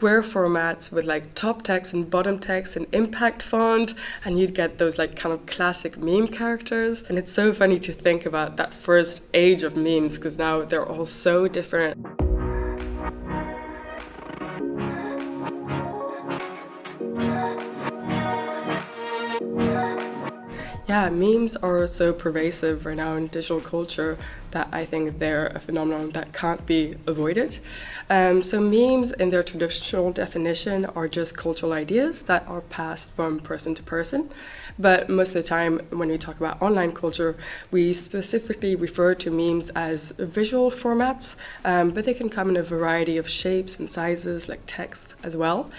square formats with like top text and bottom text and impact font, and you'd get those like kind of classic meme characters. And it's so funny to think about that first age of memes, because now they're all so different. Yeah, memes are so pervasive right now in digital culture that I think they're a phenomenon that can't be avoided. So memes, in their traditional definition, are just cultural ideas that are passed from person to person. But most of the time, when we talk about online culture, we specifically refer to memes as visual formats, but they can come in a variety of shapes and sizes, like text as well.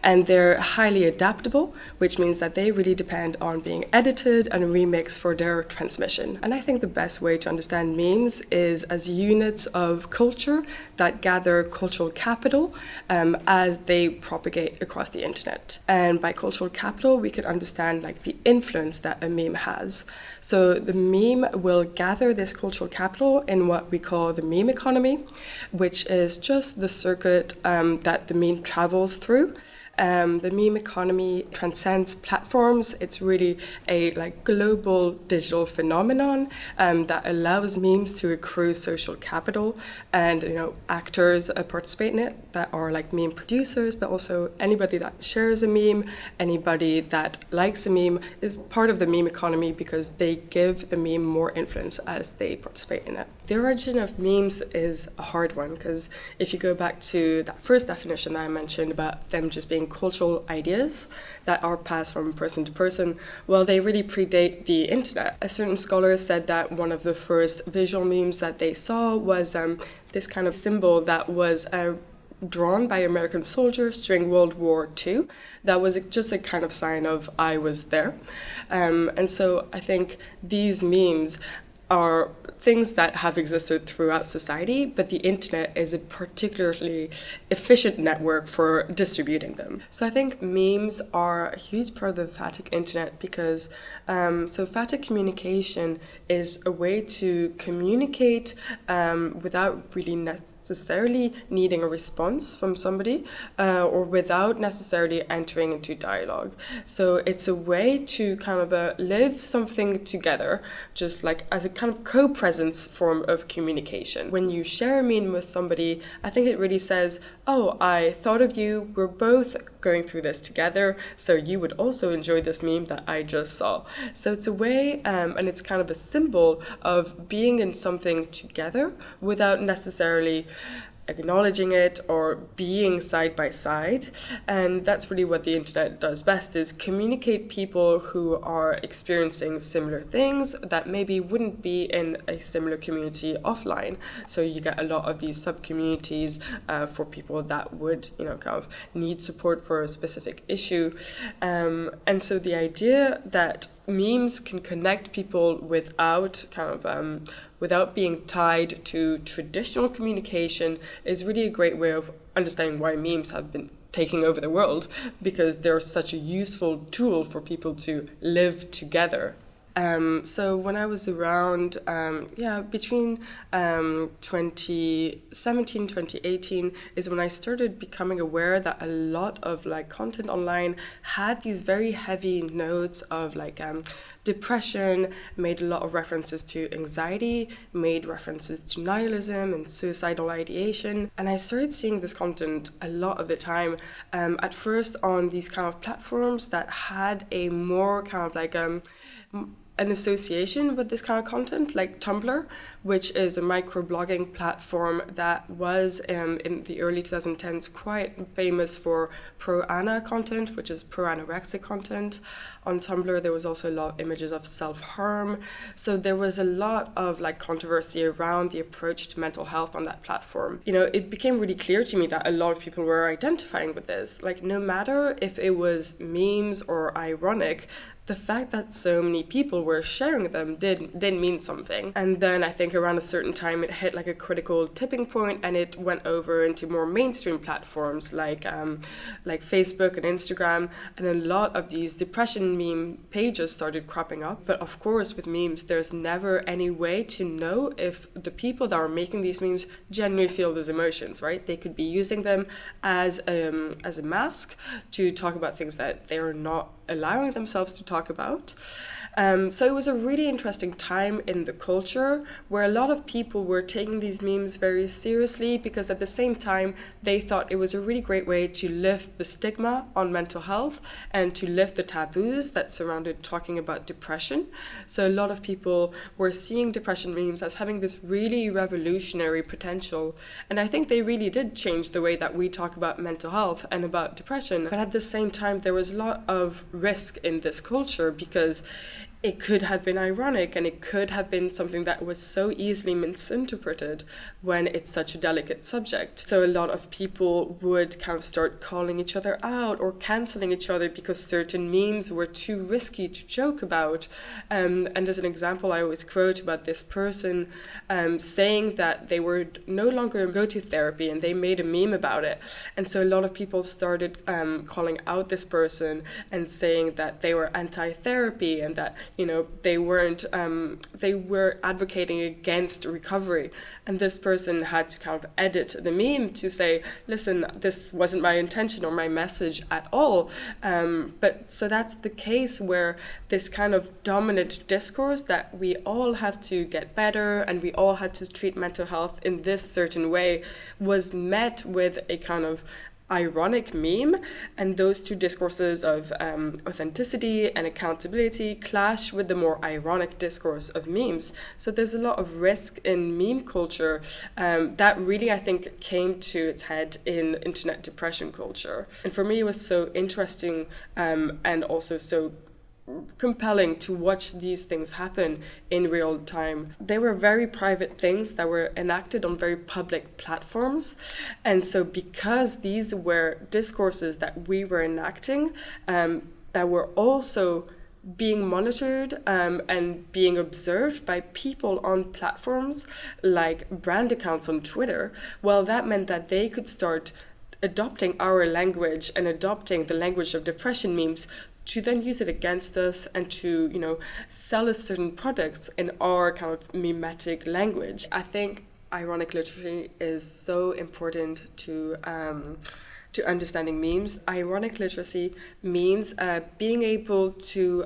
And they're highly adaptable, which means that they really depend on being edited and remixed for their transmission. And I think the best way to understand memes is as units of culture that gather cultural capital as they propagate across the internet. And by cultural capital, we can understand like the influence that a meme has. So the meme will gather this cultural capital in what we call the meme economy, which is just the circuit that the meme travels through. The meme economy transcends platforms. It's really a like global digital phenomenon that allows memes to accrue social capital, and actors participate in it that are like meme producers, but also anybody that shares a meme, anybody that likes a meme is part of the meme economy because they give the meme more influence as they participate in it. The origin of memes is a hard one because if you go back to that first definition that I mentioned about them just being cultural ideas that are passed from person to person, well, they really predate the internet. A certain scholar said that one of the first visual memes that they saw was this kind of symbol that was drawn by American soldiers during World War II. That was just a kind of sign of I was there. And so I think these memes are things that have existed throughout society, but the internet is a particularly efficient network for distributing them. So I think memes are a huge part of the phatic internet because phatic communication is a way to communicate without really necessarily needing a response from somebody or without necessarily entering into dialogue. So it's a way to kind of live something together, just like as a kind of co-presence form of communication. When you share a meme with somebody, I think it really says, oh, I thought of you, we're both going through this together, so you would also enjoy this meme that I just saw. So it's a way, and it's kind of a symbol of being in something together without necessarily acknowledging it or being side by side. And that's really what the internet does best, is communicate people who are experiencing similar things that maybe wouldn't be in a similar community offline. So you get a lot of these sub-communities for people that would kind of need support for a specific issue. And so the idea that memes can connect people without being tied to traditional communication is really a great way of understanding why memes have been taking over the world, because they're such a useful tool for people to live together. So when I was around, between 2017, 2018 is when I started becoming aware that a lot of like content online had these very heavy notes of like depression, made a lot of references to anxiety, made references to nihilism and suicidal ideation. And I started seeing this content a lot of the time, at first on these kind of platforms that had a more kind of like an association with this kind of content, like Tumblr, which is a microblogging platform that was in the early 2010s quite famous for pro-ana content, which is pro-anorexic content. On Tumblr, there was also a lot of images of self-harm. So there was a lot of like controversy around the approach to mental health on that platform. It became really clear to me that a lot of people were identifying with this. Like, no matter if it was memes or ironic, the fact that so many people were sharing them did mean something. And then I think around a certain time it hit like a critical tipping point, and it went over into more mainstream platforms like Facebook and Instagram, and a lot of these depression meme pages started cropping up. But of course, with memes, there's never any way to know if the people that are making these memes genuinely feel those emotions, right? They could be using them as a mask to talk about things that they're not allowing themselves to talk about. So it was a really interesting time in the culture where a lot of people were taking these memes very seriously, because at the same time they thought it was a really great way to lift the stigma on mental health and to lift the taboos that surrounded talking about depression. So a lot of people were seeing depression memes as having this really revolutionary potential, and I think they really did change the way that we talk about mental health and about depression. But at the same time, there was a lot of risk in this culture, because it could have been ironic, and it could have been something that was so easily misinterpreted when it's such a delicate subject. So a lot of people would kind of start calling each other out or canceling each other because certain memes were too risky to joke about. And there's an example I always quote about this person saying that they would no longer go to therapy, and they made a meme about it. And so a lot of people started calling out this person and saying that they were anti-therapy, and that they were advocating against recovery. And this person had to kind of edit the meme to say, listen, this wasn't my intention or my message at all. But so that's the case where this kind of dominant discourse that we all have to get better and we all had to treat mental health in this certain way was met with a kind of ironic meme, and those two discourses of authenticity and accountability clash with the more ironic discourse of memes. So there's a lot of risk in meme culture that really, I think, came to its head in internet depression culture. And for me, it was so interesting and also so compelling to watch these things happen in real time. They were very private things that were enacted on very public platforms. And so because these were discourses that we were enacting, that were also being monitored and being observed by people on platforms like brand accounts on Twitter, well, that meant that they could start adopting our language and adopting the language of depression memes to then use it against us and to, sell us certain products in our kind of mimetic language. I think ironic literacy is so important to understanding memes. Ironic literacy means being able to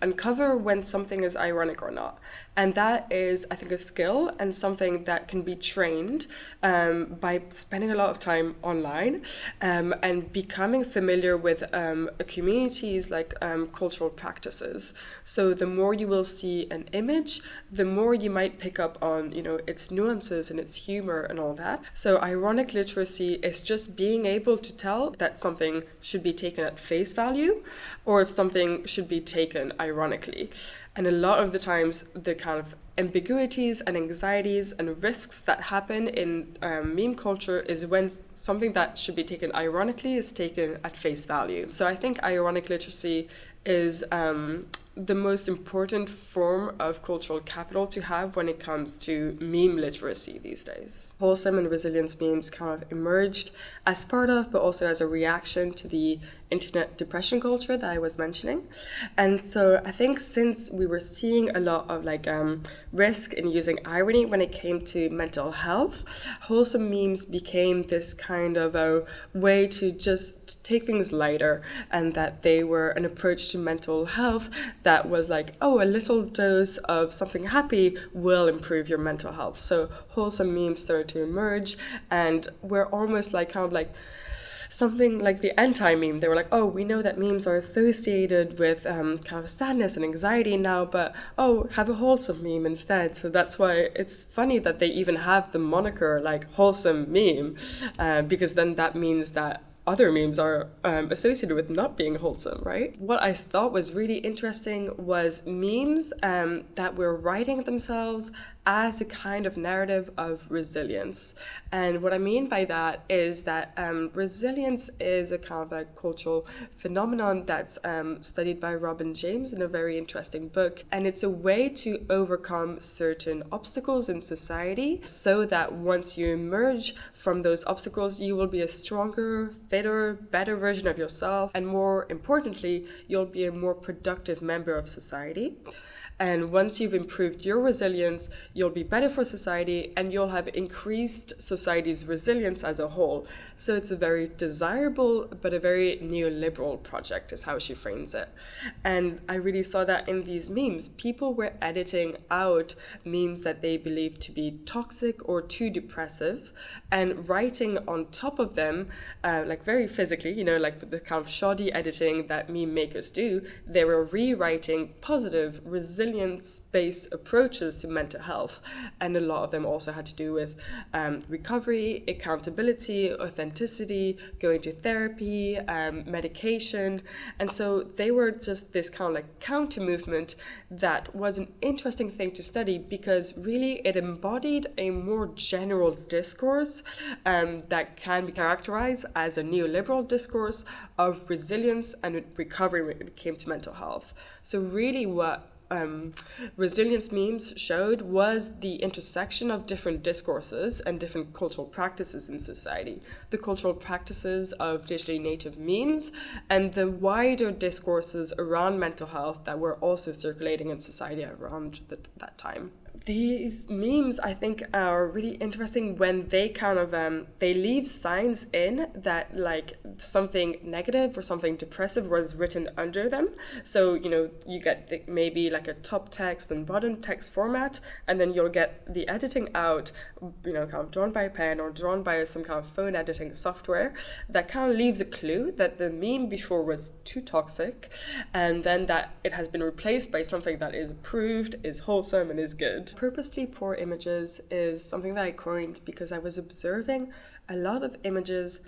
uncover when something is ironic or not. And that is, I think, a skill and something that can be trained by spending a lot of time online and becoming familiar with communities like cultural practices. So the more you will see an image, the more you might pick up on, its nuances and its humor and all that. So ironic literacy is just being able to tell that something should be taken at face value or if something should be taken ironically. And a lot of the times, the kind of ambiguities and anxieties and risks that happen in meme culture is when something that should be taken ironically is taken at face value. So I think ironic literacy is the most important form of cultural capital to have when it comes to meme literacy these days. Wholesome and resilience memes kind of emerged as part of, but also as a reaction to the internet depression culture that I was mentioning. And so I think since we were seeing a lot of risk in using irony when it came to mental health, wholesome memes became this kind of a way to just take things lighter, and that they were an approach to mental health that was like, a little dose of something happy will improve your mental health. So wholesome memes started to emerge, and we're almost something like the anti-meme. They were like, we know that memes are associated with kind of sadness and anxiety now, but have a wholesome meme instead. So that's why it's funny that they even have the moniker like wholesome meme, because then that means that other memes are associated with not being wholesome, right? What I thought was really interesting was memes that were writing themselves as a kind of narrative of resilience. And what I mean by that is that resilience is a kind of a cultural phenomenon that's studied by Robin James in a very interesting book. And it's a way to overcome certain obstacles in society so that once you emerge from those obstacles, you will be a stronger, fitter, better version of yourself. And more importantly, you'll be a more productive member of society. And once you've improved your resilience, you'll be better for society and you'll have increased society's resilience as a whole. So it's a very desirable but a very neoliberal project is how she frames it. And I really saw that in these memes. People were editing out memes that they believed to be toxic or too depressive and writing on top of them, like very physically, like the kind of shoddy editing that meme makers do, they were rewriting positive, resilience-based approaches to mental health. And a lot of them also had to do with recovery, accountability, authenticity, going to therapy, medication. And so they were just this kind of like counter movement that was an interesting thing to study because really it embodied a more general discourse that can be characterized as a neoliberal discourse of resilience and recovery when it came to mental health. So really what resilience memes showed was the intersection of different discourses and different cultural practices in society. The cultural practices of digitally native memes and the wider discourses around mental health that were also circulating in society around that time. These memes, I think, are really interesting when they kind of, they leave signs in that like something negative or something depressive was written under them. So, you get maybe like a top text and bottom text format, and then you'll get the editing out, kind of drawn by a pen or drawn by some kind of phone editing software that kind of leaves a clue that the meme before was too toxic, and then that it has been replaced by something that is approved, is wholesome, and is good. Purposefully poor images is something that I coined because I was observing a lot of images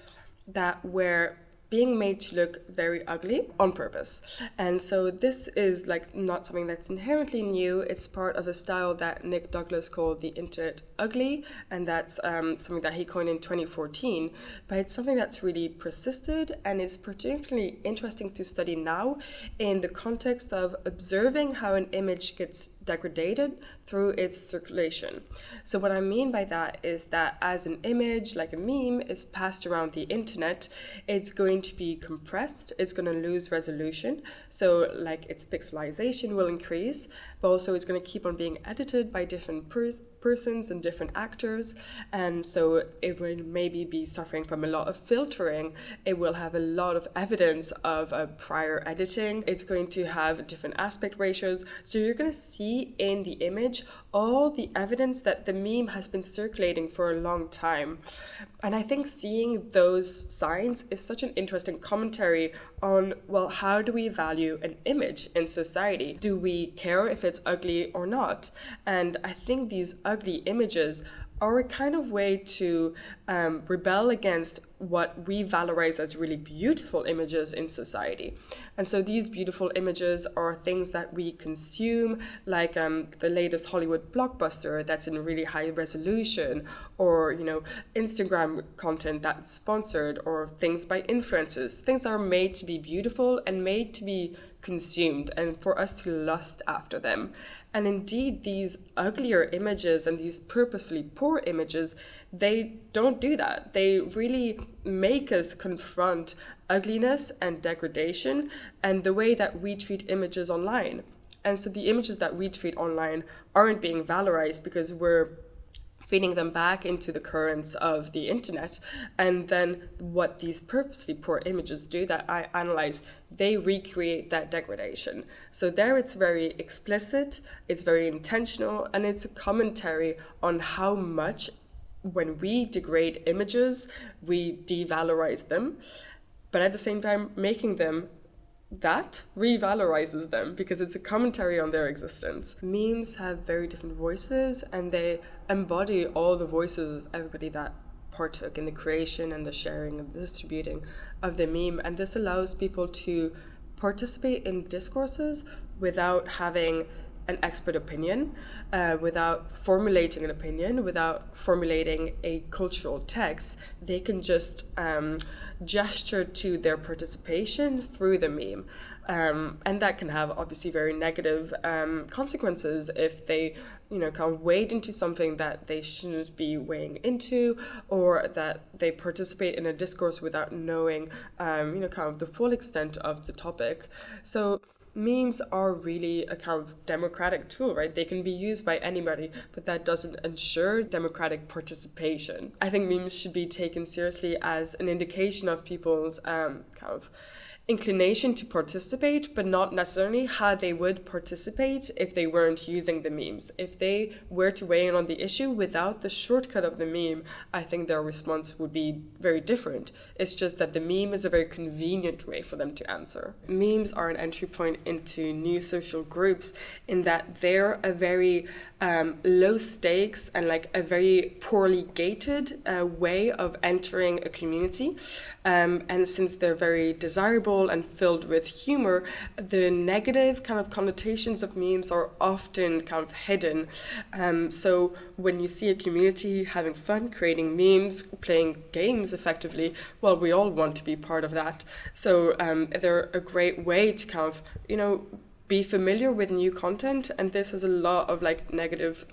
that were being made to look very ugly on purpose. And so this is like not something that's inherently new. It's part of a style that Nick Douglas called the internet ugly, and that's something that he coined in 2014. But it's something that's really persisted and is particularly interesting to study now in the context of observing how an image gets degraded through its circulation. So what I mean by that is that as an image, like a meme, is passed around the internet, it's going to be compressed, it's going to lose resolution, so like its pixelization will increase, but also it's going to keep on being edited by different persons and different actors, and so it will maybe be suffering from a lot of filtering. It will have a lot of evidence of prior editing. It's going to have different aspect ratios, so you're going to see in the image all the evidence that the meme has been circulating for a long time. And I think seeing those signs is such an interesting commentary on, well, how do we value an image in society? Do we care if it's ugly or not? And I think these ugly images are a kind of way to rebel against what we valorize as really beautiful images in society. And so these beautiful images are things that we consume, like the latest Hollywood blockbuster that's in really high resolution, or Instagram content that's sponsored, or things by influencers. Things that are made to be beautiful and made to be consumed and for us to lust after them. And indeed, these uglier images and these purposefully poor images, they don't do that. They really make us confront ugliness and degradation and the way that we treat images online. And so the images that we treat online aren't being valorized because we're feeding them back into the currents of the internet. And then what these purposely poor images do that I analyze, they recreate that degradation. So there it's very explicit, it's very intentional, and it's a commentary on how much when we degrade images, we devalorize them, but at the same time making them that revalorizes them because it's a commentary on their existence. Memes have very different voices and they embody all the voices of everybody that partook in the creation and the sharing and the distributing of the meme. And this allows people to participate in discourses without having an expert opinion, without formulating an opinion, without formulating a cultural text. They can just gesture to their participation through the meme. And that can have obviously very negative consequences if they, kind of wade into something that they shouldn't be weighing into, or that they participate in a discourse without knowing, kind of the full extent of the topic. So memes are really a kind of democratic tool, right? They can be used by anybody, but that doesn't ensure democratic participation. I think memes should be taken seriously as an indication of people's kind of inclination to participate, but not necessarily how they would participate if they weren't using the memes. If they were to weigh in on the issue without the shortcut of the meme, I think their response would be very different. It's just that the meme is a very convenient way for them to answer. Memes are an entry point into new social groups in that they're a very low stakes and like a very poorly gated way of entering a community. And since they're very desirable and filled with humor, the negative kind of connotations of memes are often kind of hidden. So when you see a community having fun, creating memes, playing games effectively, well, we all want to be part of that. So they're a great way to kind of, be familiar with new content, and this has a lot of like negative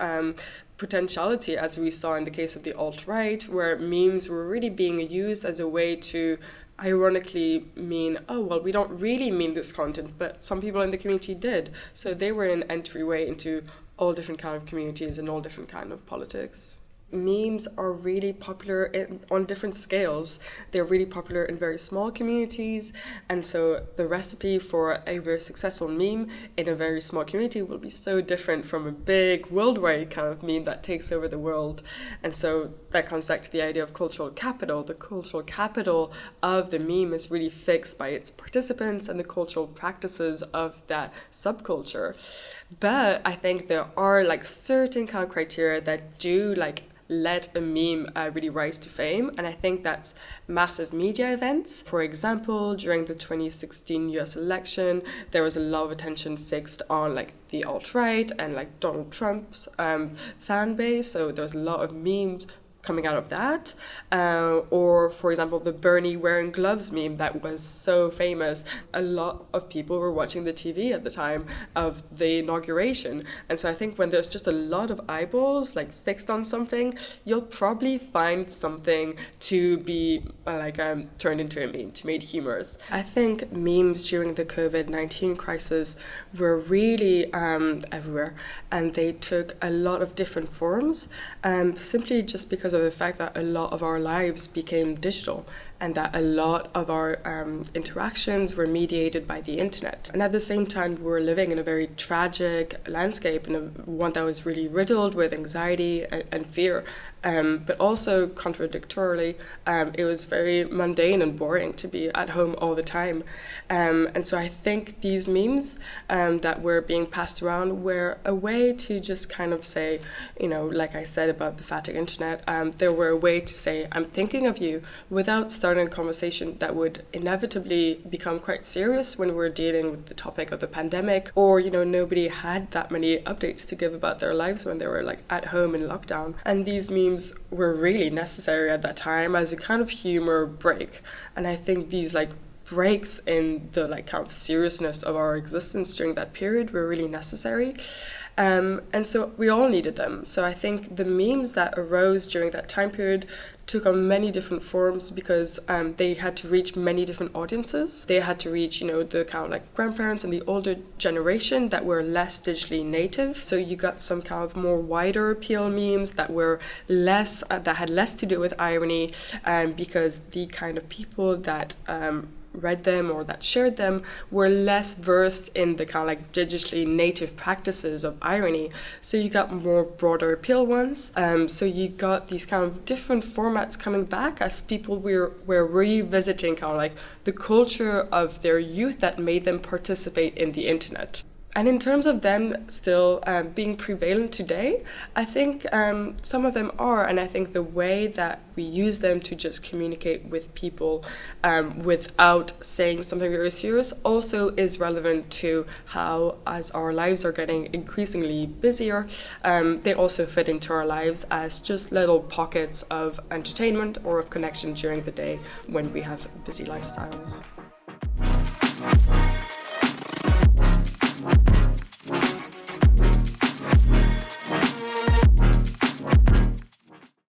potentiality, as we saw in the case of the alt-right, where memes were really being used as a way to ironically mean, oh, well, we don't really mean this content, but some people in the community did. So they were an entryway into all different kind of communities and all different kind of politics. Memes are really popular on different scales. They're really popular in very small communities, and so the recipe for a very successful meme in a very small community will be so different from a big worldwide kind of meme that takes over the world. And so that comes back to the idea of cultural capital. The cultural capital of the meme is really fixed by its participants and the cultural practices of that subculture. But I think there are like certain kind of criteria that do like let a meme really rise to fame, and I think that's massive media events. For example, during the 2016 US election, there was a lot of attention fixed on like the alt-right and like Donald Trump's fan base, so there was a lot of memes coming out of that. Or, for example, the Bernie wearing gloves meme that was so famous. A lot of people were watching the TV at the time of the inauguration. And so I think when there's just a lot of eyeballs like fixed on something, you'll probably find something to be turned into a meme, to make humorous. I think memes during the COVID-19 crisis were really everywhere, and they took a lot of different forms, simply just because of the fact that a lot of our lives became digital and that a lot of our interactions were mediated by the internet. And at the same time, we were living in a very tragic landscape, and one that was really riddled with anxiety and fear. But also, contradictorily, it was very mundane and boring to be at home all the time. And so I think these memes that were being passed around were a way to just kind of say, like I said about the fatigue internet, there were a way to say, I'm thinking of you, without starting a conversation that would inevitably become quite serious when we're dealing with the topic of the pandemic, or, nobody had that many updates to give about their lives when they were like at home in lockdown. And these memes were really necessary at that time as a kind of humor break. And I think these breaks in the kind of seriousness of our existence during that period were really necessary. And so we all needed them. So I think the memes that arose during that time period took on many different forms because they had to reach many different audiences. They had to reach, the kind of grandparents and the older generation that were less digitally native. So you got some kind of more wider appeal memes that were less, that had less to do with irony, because the kind of people that read them or that shared them were less versed in the kind of digitally native practices of irony. So you got more broader appeal ones. So you got these kind of different formats coming back as people were revisiting kind of the culture of their youth that made them participate in the internet. And in terms of them still being prevalent today, I think some of them are, and I think the way that we use them to just communicate with people without saying something very serious also is relevant to how, as our lives are getting increasingly busier, they also fit into our lives as just little pockets of entertainment or of connection during the day when we have busy lifestyles.